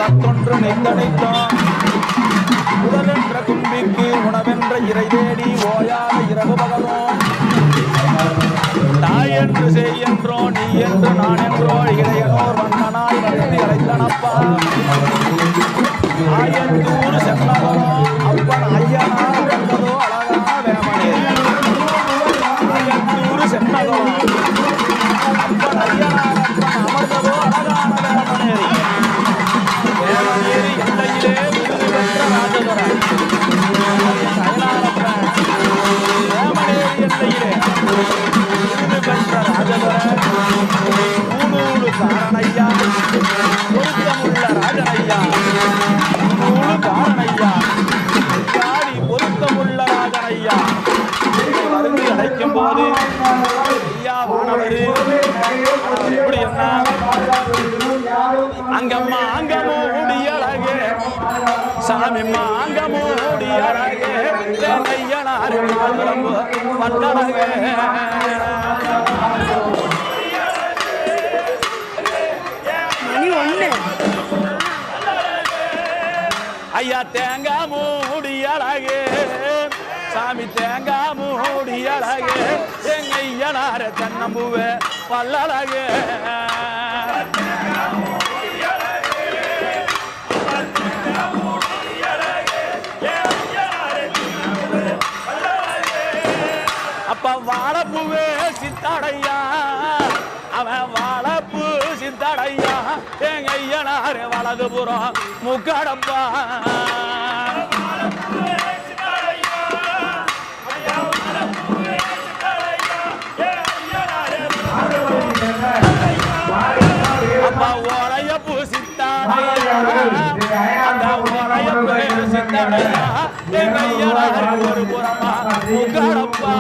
தத்தொன்று நெய்தனைத்தோம் உடலென்ற கும்பிக்கு உணவென்ற இறை தேடி ஓயாத இரவு பகலும் தாய் என்று செய் என்றோ நீ என்று நான் என்றோ இளையனோர் வண்ணனாய் வந்து இறைத்தனப்பா ஆயத்தூர் சென்னதோ அப்பன் ஐயனார் வந்ததோ அழகா வேமனே ஆயத்தூர் சென்னதோ அப்பன் ஐயனார் அப்பன் அமர்ந்ததோ அழகான வேமனேரி வேமனேரி எல்லையிலே விருது பெற்ற ராஜதுர வேமனேரி எல்லையிலே விருது பெற்ற ராஜதுர நூலூடு காரணையா பொருத்தமுள்ள ராஜனையா நூலு காரணையா காரி பொருத்தமுள்ள ராஜனையா மருந்து அடைக்கும் போது ஐயா வானவர் எப்படி என்ன அங்கம்மா அங்கமோ முடியழகே சாமிம்மா அங்கமோ முடியழகே ஐயனாரு வல்லழகே ஐயா தேங்காய் மூடி அழகே சாமி தேங்காய் மூடி அழகே எங்க ஐயனார தென்னம்பூவே பல்லழகே அப்ப வாழப்பூவே சித்தாடையா அவன் வாழப்பூ சித்தாடையா எங்க ஐயனாரு வலதுபுறம் முக்கடப்பா அப்பா ஓரையப்பூ சித்தாடையா அந்த ஓரையப்பூ சித்தாடையா எங்க ஐயனாரு ஒரு புறமா முக்கடப்பா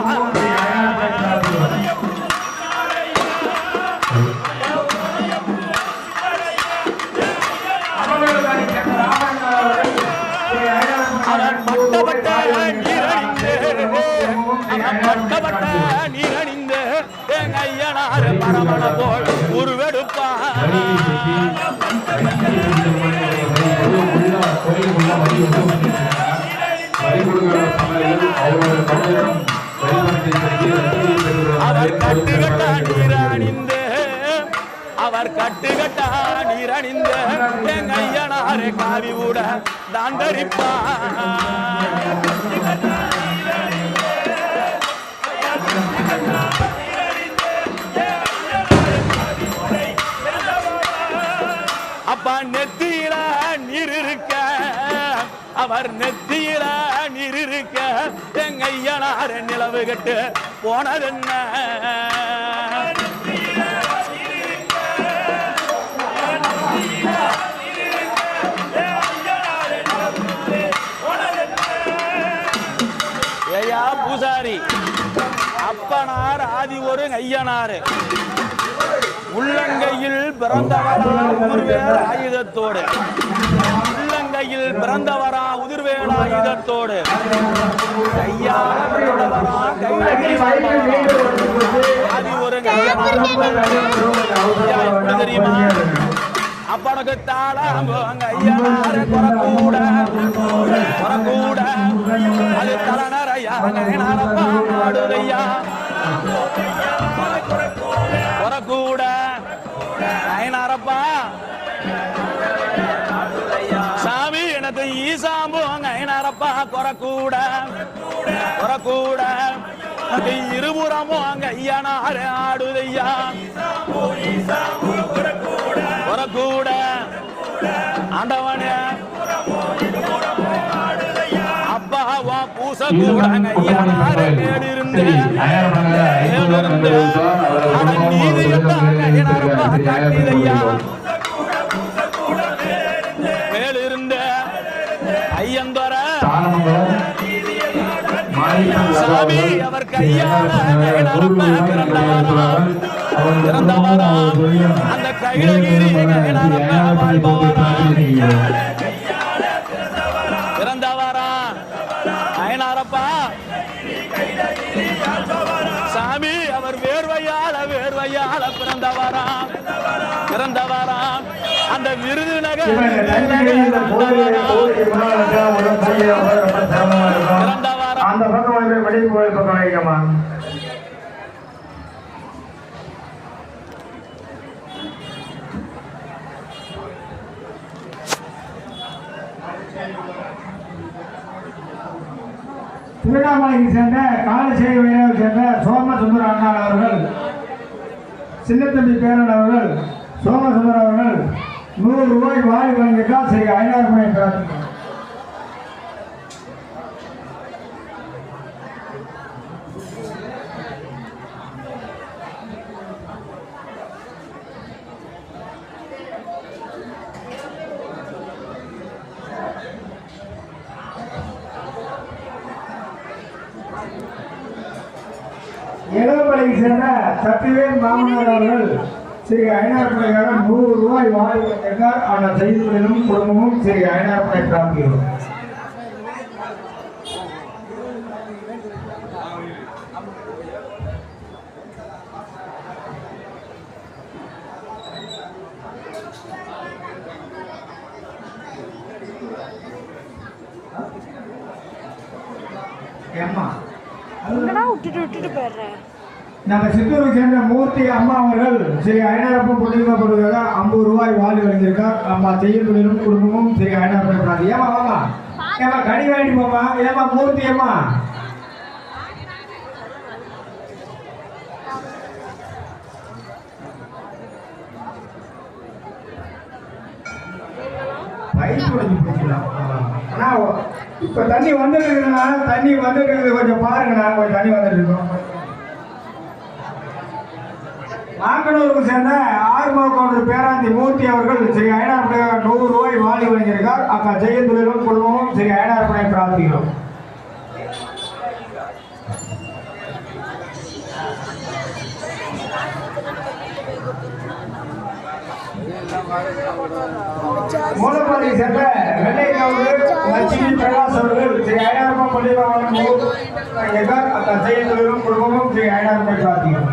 பட்டப்பட்ட நீரணிந்து எங்க ஐயனாரு பரமண போல் உருவெடுப்பா அவர் கட்டுக்கட்டா நீரணிந்து அவர் கட்டுக்கட்டா நீரணிந்து எங்க ஐயனாரு காவி கூட தான் தரிப்பா அப்பா நெத்தியில நீர் இருக்க அவர் நெத்தியில நீர் இருக்க எங்க ஐயனாரு நிலவு கட்டு போனதென்ன ஏயா பூசாரி அப்பனார் ஆதி ஒரு ஐயனாரு உள்ளங்கையில் பிறந்தவரா உதிர்வேல் ஆயுதத்தோடு உள்ளங்கையில் பிறந்தவரா உதிர்வேல் ஆயுதத்தோடு கையால பிறந்தவரா ஆதி ஒரு எப்படி தெரியுமா அப்பனுக்கு தாளம் அங்க ஐயனாரு குறக்கூட அது தலைநரையா நேரப்பா மாடுதையா குறக்கூட ஐயனாரப்பா சாமி எனக்கு ஈசாம்பு அங்க ஐயனாரப்பா குறக்கூட இருபுறமும் அங்க ஐயனாரு ஆடுதையா குறக்கூட ஆண்டவனே அப்பாவா பூச கூட ஐயனாரு மேலிருந்து நீதி ஐயனாரப்பா காட்டிதையா மேலிருந்து ஐயந்தோர சாமி அவர் கையால பிறந்தவரா அந்த கைலகிரி பிறந்தவரா ஐயனாரப்பா சாமி அவர் வேர்வையால பிறந்தவரா அந்த விருதுநகர் அந்த பக்கம் வெளியே போய் பக்கம் வைக்கமா திருவண்ணாமலைக்கு சேர்ந்த காலச்சேரி வயலை சேர்ந்த சோமசுந்தர அண்ணா அவர்கள் சின்னத்தம்பி பேரன் அவர்கள் சோமசுந்தர அவர்கள் 100 ரூபாய் வாரி வழங்கிட்டால் சரி 5,000 ரூபாய் பிரார்த்திக்கிறோம். இளம்பலைக்கு சேர்ந்த சத்திவேல் மாமனார் அவர்கள் ஸ்ரீ 5,000 ரூபாய்க்காக 100 ரூபாய் வாரி வழங்கினார். ஆனால் செய்திகளிலும் குடும்பமும் ஸ்ரீ 5,000 ரூபாய் பிரார்த்திக்கிறோம். விட்டுட்டு போயிடுறேன். நம்ம சித்தூரை சேர்ந்த மூர்த்தி அம்மா அவர்கள் ஸ்ரீ 5,000 புண்ணியப்படுவதாக 50 ரூபாய் வாரி வழங்கியிருக்கார். அம்மா செய்யும் குடும்பமும் ஸ்ரீ 5,000 ரூபாய் பிரார்த்தி. ஏமா வாமா ஏமா கனி வாங்கி போமா ஏமா மூர்த்தி அம்மா இப்ப தண்ணி வந்துட்டு இருக்குதுன்னா தண்ணி வந்துட்டு இருக்குது கொஞ்சம் பாருங்கண்ணா கொஞ்சம் தண்ணி வந்துட்டு இருக்கோம். நாங்கனூருக்கு சேர்ந்த ஆறுமுகவுண்டர் பேராந்தி மூர்த்தி அவர்கள் ஸ்ரீ 5,000 100 ரூபாய் வாரி வழங்கியிருக்கார். அக்கா செய்யும் குடும்பமும் ஸ்ரீ 5,000 ரூபாய் பிரார்த்திக்கிறோம். மூலப்பாடி சேர்ந்த வெள்ளைக்காவூர் லட்சுமி பிரகாஷ் அவர்கள் ஸ்ரீ 5,000 பள்ளிவாளன் அக்கா செய்யும் குடும்பமும் ஸ்ரீ 5,000 ரூபாய் பிரார்த்திக்கிறோம்.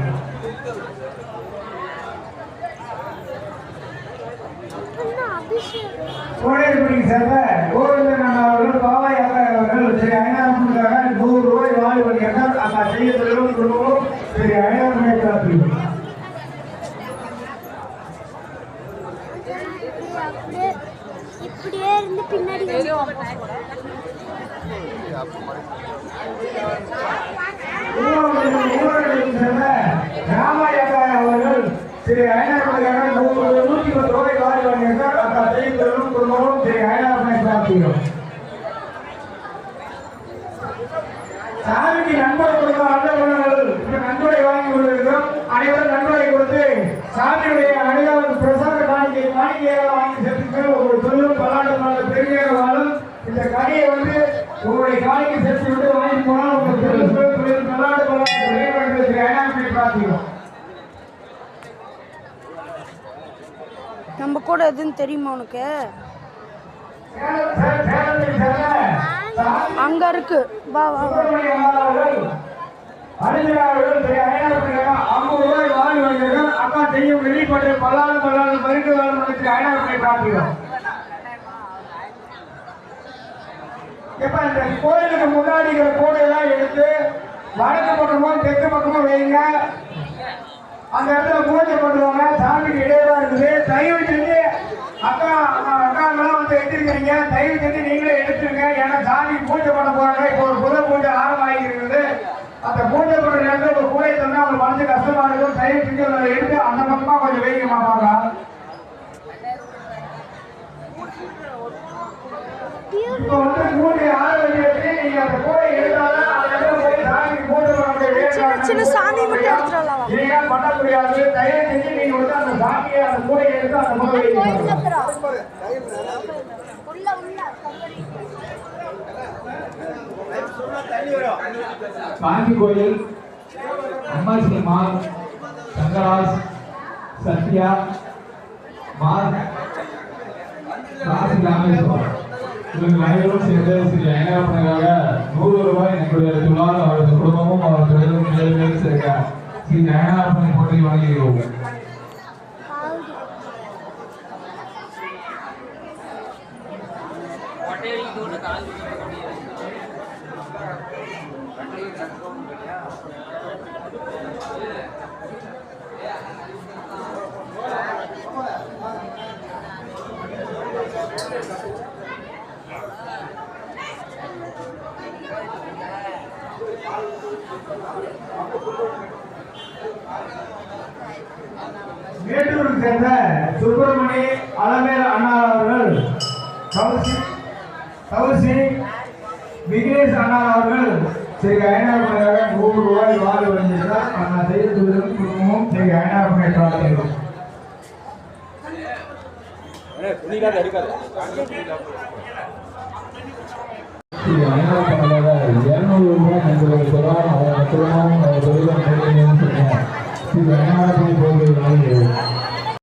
கோடையப்பள்ளிக்கு சேர்ந்த கோவிந்தன் அவர்கள் பாவாய் அக்கா அவர்கள் ஸ்ரீ 5,000 100 ரூபாய் வாரி வழங்கினார். அக்கா செய்யும் குடும்பமும் ஸ்ரீ 5,000 ரூபாய் பிரார்த்திக்கிறோம். இப்படியே இருந்து பின்னாடி ராமாயக்கா அவர்கள் ஸ்ரீ 5,000 110 ரூபாய் வாரி வழங்கினார். அக்கா செய்யும் குடும்பமும் ஸ்ரீ 5,000 ரூபாய் பிரார்த்திக்கிறோம். சாமிக்கு நண்பர் கொடுத்த அன்னகுணங்கள் நன்கொடை வாங்கி கொண்டிருக்கிறோம். அனைவரும் நன்கொடை கொடுத்து சாமியுடைய அனைவரும் பிரசாத காணிக்கையாக வாங்கி சேர்த்துக்க ஒரு தொழிலும் பல்லாண்டு பெருமையாக வாழும். இந்த கடையை உங்களுடைய காணிக்கை சேர்த்து விட்டு வாங்கி போனால் உங்கள் தொழில் பல்லாண்டு பிரார்த்திக்கிறோம். நம்ம கூட எதுன்னு தெரியுமா உனக்கு? அங்க இருக்கு வா வா. 50 ரூபாய் வாரி வழங்கியிருக்கார். அக்கா செய்யும் வெளிப்பட்டு பல்லாண்டு பரிந்து 5,000 ரூபாய் பிரார்த்திக்கிறோம். இப்ப இந்த கோயிலுக்கு முன்னாடி கூடையெல்லாம் எடுத்து வடக்கு பக்கமும் தெற்கு பக்கமும் வைங்க. அந்த இடத்துல பூஜை பண்ணுவாங்க. சாமிக்கு இடையில இருக்குது. தயவு செஞ்சு அக்காங்கெல்லாம் எடுத்துருக்கீங்க. தயவு செஞ்சு நீங்களே எடுத்துருங்க. ஏன்னா சாமிக்கு பூஜை பண்ண போறாங்க. இப்போ ஒரு புத பூஜை ஆரம்பமாகி இருக்குது. அந்த பூஜை பண்ற நேரத்தில் ஒரு கூடை தந்தா அவங்க மனசு கஷ்டமா இருக்கும். தயவு செஞ்சு அதை எடுத்து அந்த பக்கமா கொஞ்சம் வைக்க மாட்டாங்க. இப்போ கூடை ஆரம்பிச்சு நீங்க அந்த கூடை எடுத்தாலும் சாமிக்கு பூஜை சின்ன சாமி மட்டும் எடுத்துடலாம். நீங்க பண்ண முடியாது. தயவு செஞ்சு நீங்க அந்த சாமியை அந்த கூடை எடுத்து அந்த காஞ்சி கோயில் அம்மாசி மால் சங்கராஜ் சத்யா மால் காசி ராமேஸ்வரம் இவர்கள் அனைவரும் சேர்ந்து ஸ்ரீ 5,000 100 ரூபாய் எங்களுடைய துளால் அவரது குடும்பமும் அவர் தொழிலும் சேர்க்க ஸ்ரீ 5,000 போட்டி வழங்குகிறோம். மேட்டூரை சேர்ந்த சுப்பிரமணி அலமேல் அண்ணா அவர்கள், கௌசி விக்னேஷ் அண்ணா அவர்கள் ஸ்ரீ ஐநாபுரம் 100 ரூபாய் வாரி வழங்கியிருந்தார். அண்ணா செய்திருக்கும் குடும்பமும் ஸ்ரீ ஐநாபுரம் ஏற்றாளர்கள். ஸ்ரீ ஐநாபுரம் 200 ரூபாய் நன்கொடை பெறுவார். அவரது குடும்பமும் அவர் தொழிலும் ஸ்ரீ ஐநாபுரம்